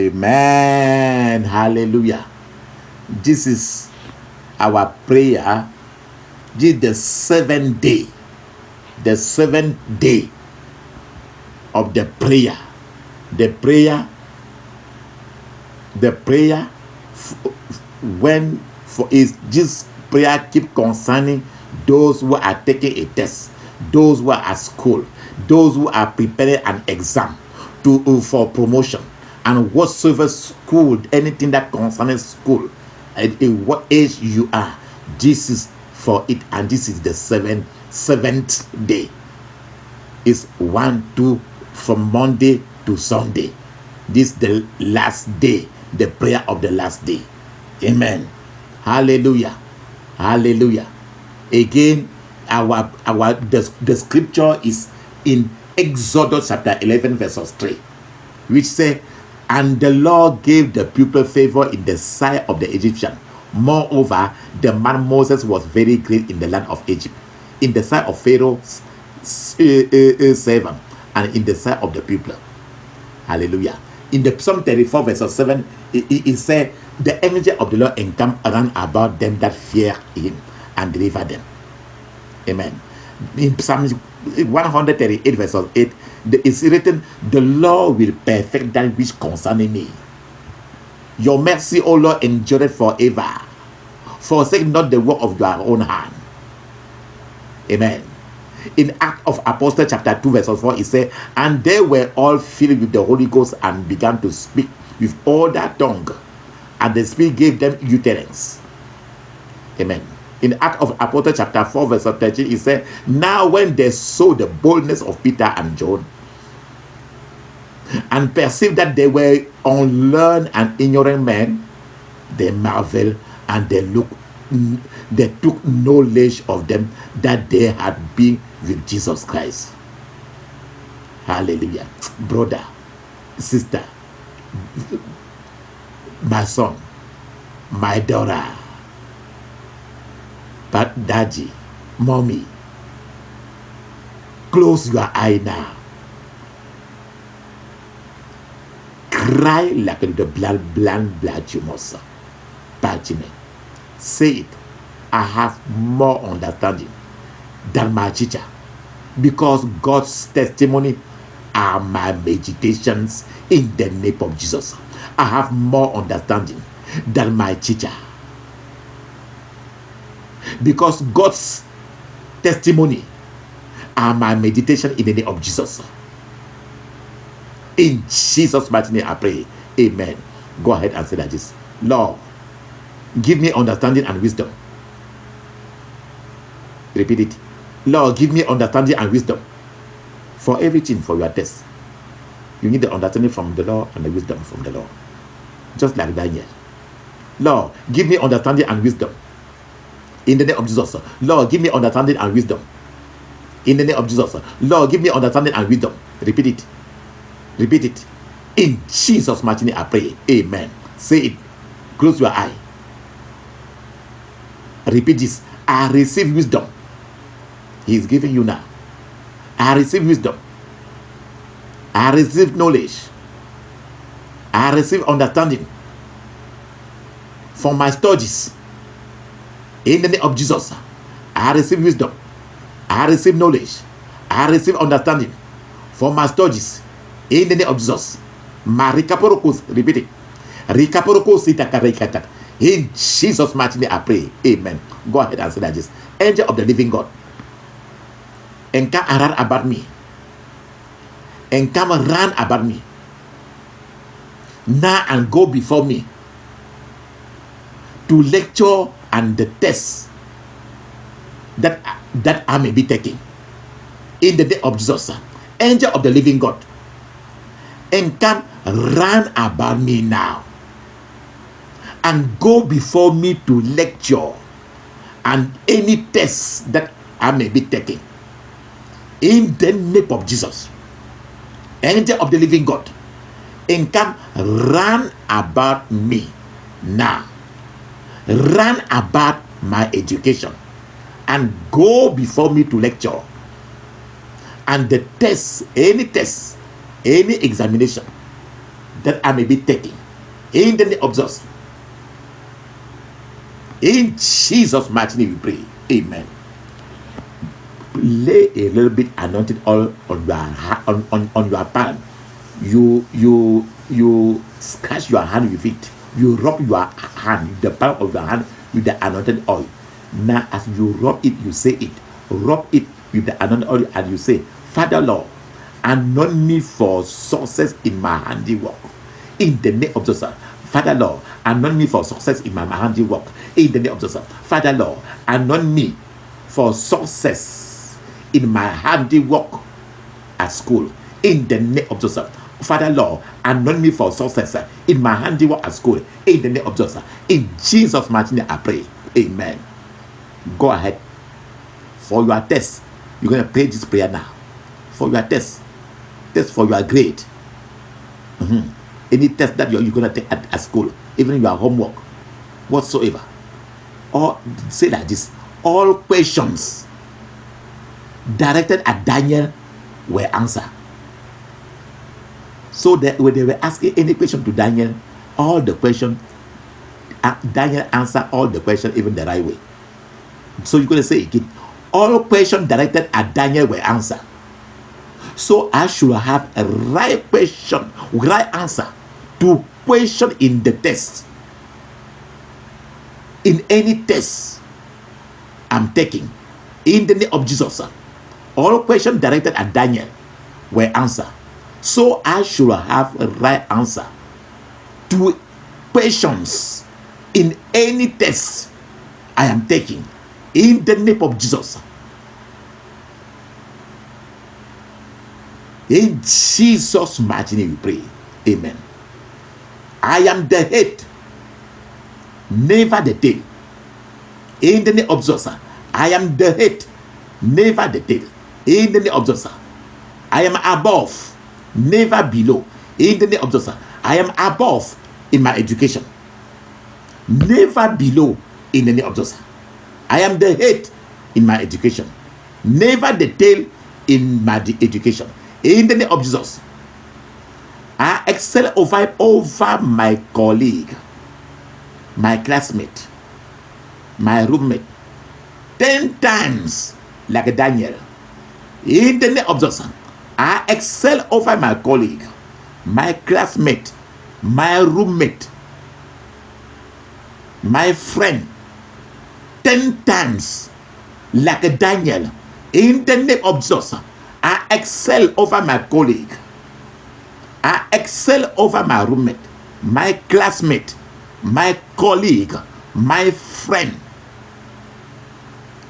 Amen. Hallelujah. This is our prayer. This is the seventh day. The seventh day of the prayer. The prayer when for is this prayer keep concerning those who are taking a test, those who are at school, those who are preparing an exam for promotion, and whatsoever school, anything that concerns school, in what age you are, this is for it. And this is the seventh day. It's 1-2 from Monday to Sunday. This is the last day, the prayer of the last day. Amen. Hallelujah. Hallelujah. Again, the scripture is in Exodus chapter 11 verses 3, which say, and the Lord gave the people favor in the sight of the Egyptian. Moreover, the man Moses was very great in the land of Egypt, in the sight of Pharaoh's servant, and in the sight of the people. Hallelujah. In the Psalm 34 verse 7, it said, the angel of the Lord encamped around about them that fear him and deliver them. Amen. In Psalm 138 verse 8, it's written, the Lord will perfect that which concerning me. Your mercy, O Lord, endureth forever. Forsake not the work of your own hand. Amen. In Acts of Apostles chapter 2 verse 4, it says, and they were all filled with the Holy Ghost and began to speak with all their tongue, and the Spirit gave them utterance. Amen. In Acts of Apostles chapter 4 verse 13, it says, now when they saw the boldness of Peter and John, and perceived that they were unlearned and ignorant men, they marveled, and they took knowledge of them that they had been with Jesus Christ. Hallelujah. Brother, sister, my son, my daughter, but daddy, mommy, close your eye now. Cry like the blind Bartimaeus. Say it, I have more understanding than my teacher, because God's testimony are my meditations in the name of Jesus. I have more understanding than my teacher, because God's testimony are my meditation in the name of Jesus. In Jesus' mighty name I pray. Amen. Go ahead and say like this. Lord, give me understanding and wisdom. Repeat it. Lord, give me understanding and wisdom for everything, for your test. You need the understanding from the Lord and the wisdom from the Lord. Just like Daniel. Lord, give me understanding and wisdom. In the name of Jesus. Lord, give me understanding and wisdom. In the name of Jesus. Lord, give me understanding and wisdom. Repeat it. Repeat it. In Jesus' mighty name I pray. Amen. Say it. Close your eye. Repeat this. I receive wisdom. He is giving you now. I receive wisdom. I receive knowledge. I receive understanding from my studies. In the name of Jesus, I receive wisdom. I receive knowledge. I receive understanding from my studies. In the name of Jesus. Marikaporokos, repeat it. Rikaporokos itakarikatat. In Jesus' mighty name I pray. Amen. Go ahead and say that this. Angel of the living God, encamp around about me. Encamp around about me. Now and go before me to lecture and the test that I may be taking. In the name of Jesus. Angel of the living God, encamp round about me now and go before me to lecture and any test that I may be taking. In the name of Jesus. Angel of the living God, encamp round about me now. Round about my education. and go before me to lecture. And the test, any examination that I may be taking, in the name of Jesus, in Jesus' mighty name we pray. Amen. Lay a little bit anointed oil on your palm. You scratch your hand with it. You rub your hand, the palm of your hand, with the anointed oil. Now, as you rub it, you say it. Rub it with the anointed oil, and you say, Father Lord, anoint me for success in my handiwork. In the name of Jesus. Father Lord, anoint me for success in my handiwork. In the name of Jesus. Father Lord, anoint me for success in my handiwork at school. In the name of Jesus. Father Lord, anoint me for success in my handiwork at school. In the name of Jesus. In Jesus' mighty name I pray. Amen. Go ahead. For your test, you're going to pray this prayer now. For your test for your grade. Any test that you're going to take at school, even your homework, whatsoever. Or say like this: all questions directed at Daniel were answered. So that when they were asking any question to Daniel, all the questions, Daniel answered all the questions even the right way. So you're going to say again, all questions directed at Daniel were answered. So I should have a right question, right answer to question in the test. In any test I'm taking, in the name of Jesus, all questions directed at Daniel were answered. So I should have a right answer to questions in any test I am taking, in the name of Jesus. In Jesus' mighty name we pray. Amen. I am the head, never the tail. In the name of Jesus. I am the head, never the tail. In the name of Jesus. I am above, never below. In the name of Jesus. I am above in my education, never below. In the name of Jesus. I am the head in my education, never the tail in my education. In the name of Jesus. I excel over my colleague, my classmate, my roommate, 10 times like Daniel. In the name of Jesus. I excel over my colleague, my classmate, my roommate, my friend, 10 times like Daniel. In the name of Jesus. I excel over my colleague. I excel over my roommate, my classmate, my colleague, my friend,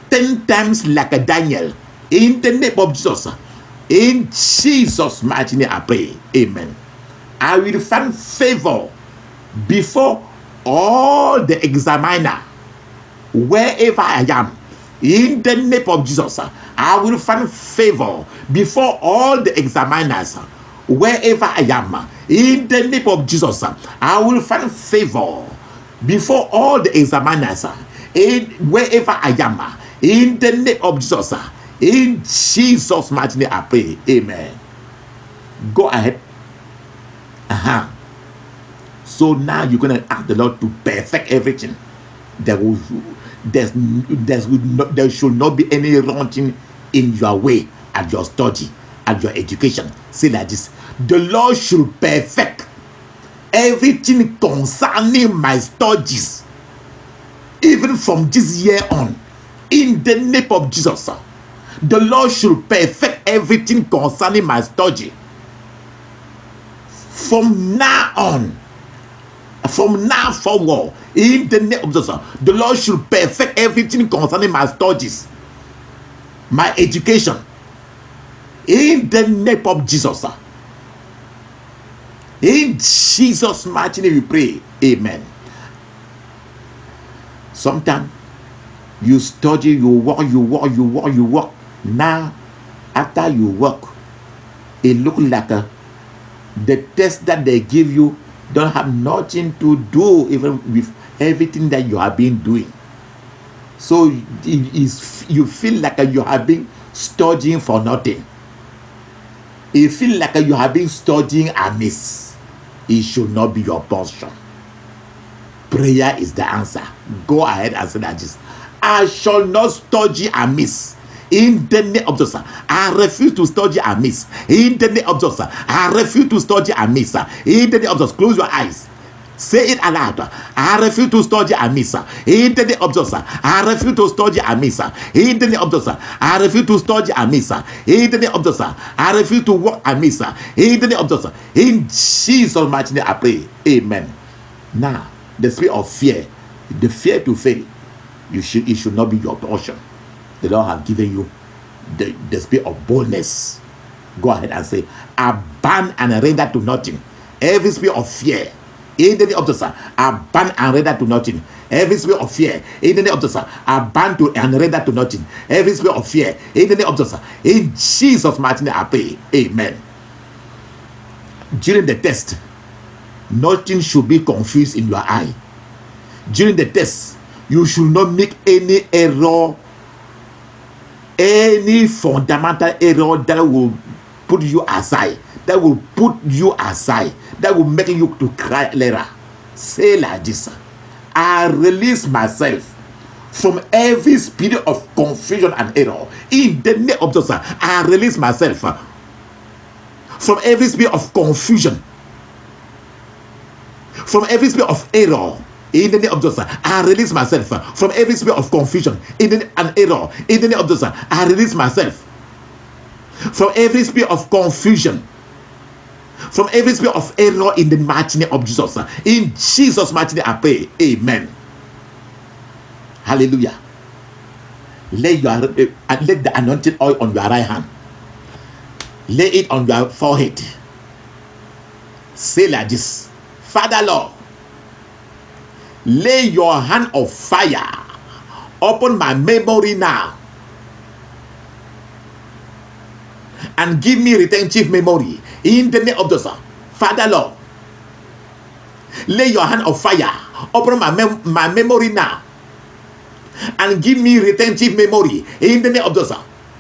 10 times like a Daniel. In the name of Jesus. In Jesus' mighty name I pray. Amen. I will find favor before all the examiner, wherever I am. In the name of Jesus, I will find favor before all the examiners, wherever I am. In the name of Jesus, I will find favor before all the examiners, wherever I am. In the name of Jesus, in Jesus' mighty name I pray. Amen. Go ahead. So now you're going to ask the Lord to perfect everything. There should not be any wrong thing in your way, at your study, at your education. Say like this: the Lord should perfect everything concerning my studies, even from this year on. In the name of Jesus, the Lord should perfect everything concerning my study from now on. From now forward, in the name of Jesus, the Lord should perfect everything concerning my studies, my education. In the name of Jesus. In Jesus' mighty name we pray. Amen. Sometimes you study, you work. Now, after you work, it looks like the test that they give you don't have nothing to do even with everything that you have been doing. So you feel like you have been studying for nothing. You feel like you have been studying amiss. It should not be your portion. Prayer is the answer. Go ahead and say that. I shall not study amiss. In the name of Jesus, I refuse to study amiss. In the name of Jesus, I refuse to study amiss. In the name of Jesus, close your eyes. Say it aloud. I refuse to study amiss. In the name of Jesus, I refuse to study amiss. In the name of Jesus, I refuse to study amiss. In the name of Jesus, I refuse to walk amiss. In the name of Jesus, in Jesus' mighty name, I pray. Amen. Now, the spirit of fear, the fear to fail, it should not be your portion. The Lord has given you the spirit of boldness. Go ahead and say, I ban and render to nothing every spirit of fear. In the name of Jesus, I ban and render to nothing every spirit of fear. In the name of Jesus, I ban to and render to nothing every spirit of fear. In the name of Jesus, in Jesus' mighty name, I pray. Amen. During the test, nothing should be confused in your eye. During the test, you should not make any error, any fundamental error that will put you aside, that will make you to cry later. Say like this: I release myself from every spirit of confusion and error. In the name of Jesus, I release myself from every spirit of confusion, from every spirit of error. In the name of Jesus, I release myself from every spirit of confusion and error. In the name of Jesus, I release myself from every spirit of confusion, from every spirit of error. In the mighty name of Jesus, in Jesus' mighty name, I pray. Amen. Hallelujah. Let the anointed oil on your right hand. Lay it on your forehead. Say like this: Father Lord, lay your hand of fire upon my memory now and give me retentive memory. In the name of Jesus, Father Lord, lay your hand of fire upon my memory now and give me retentive memory. In the name of Jesus,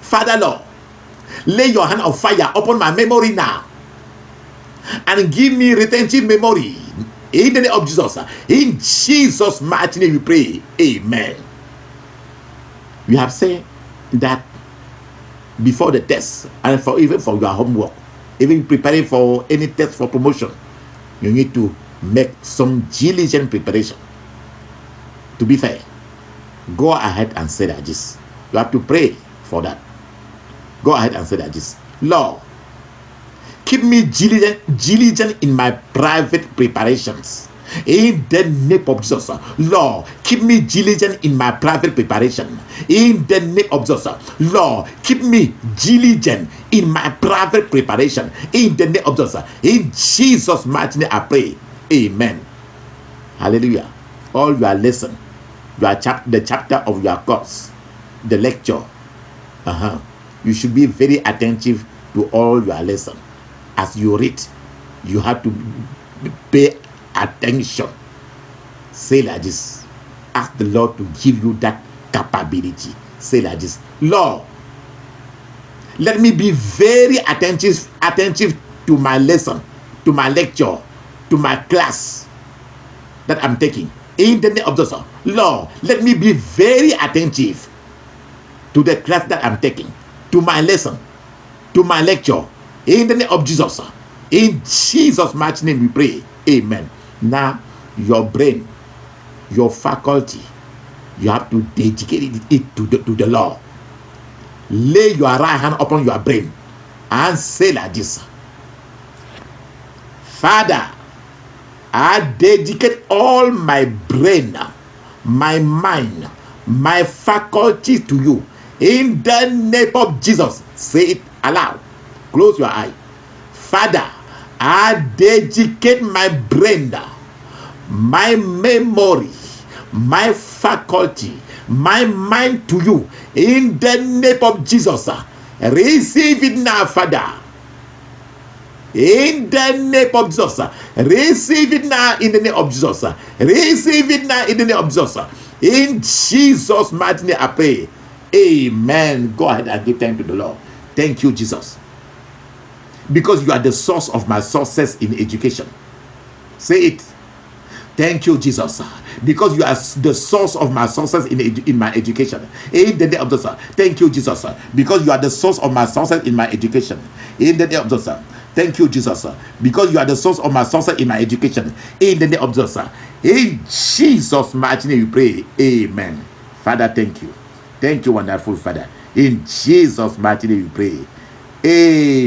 Father Lord, lay your hand of fire upon my memory now and give me retentive memory. In the name of Jesus, in Jesus' mighty name we pray. Amen. We have said that before the test and even for your homework, even preparing for any test for promotion, you need to make some diligent preparation. To be fair, go ahead and say that this. You have to pray for that. Go ahead and say that this. Lord, keep me diligent in my private preparations. In the name of Jesus, Lord, keep me diligent in my private preparation. In the name of Jesus, Lord, keep me diligent in my private preparation. In the name of Jesus, in Jesus' mighty name I pray. Amen. Hallelujah. All your lesson, the chapter of your course, the lecture, you should be very attentive to all your lesson. As you read, you have to pay attention. Say like this: ask the Lord to give you that capability. Say like this: Lord, let me be very attentive to my lesson, to my lecture, to my class that I'm taking. In the name of Jesus, Lord, let me be very attentive to the class that I'm taking, to my lesson, to my lecture. In the name of Jesus, in Jesus' mighty name we pray. Amen. Now, your brain, your faculty, you have to dedicate it to the Lord. Lay your right hand upon your brain and say like this: Father, I dedicate all my brain, my mind, my faculty to you. In the name of Jesus. Say it aloud. Close your eye. Father, I dedicate my brain, my memory, my faculty, my mind to you. In the name of Jesus. Receive it now, Father. In the name of Jesus. Receive it now in the name of Jesus. Receive it now in the name of Jesus. In Jesus' mighty name I pray. Amen. Go ahead and give thanks to the Lord. Thank you, Jesus. Because you are the source of my success in education. Say it. Thank you, Jesus, because you are the source of my success in my education. In the day of the Son. Thank you, Jesus, because you are the source of my success in my education. In the day of the Son. Thank you, Jesus, because you are the source of my success in my education. In the day of the Son. In Jesus' mighty name we pray. Amen. Father, thank you. Thank you, wonderful Father. In Jesus' mighty name we pray.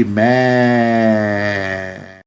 Amen.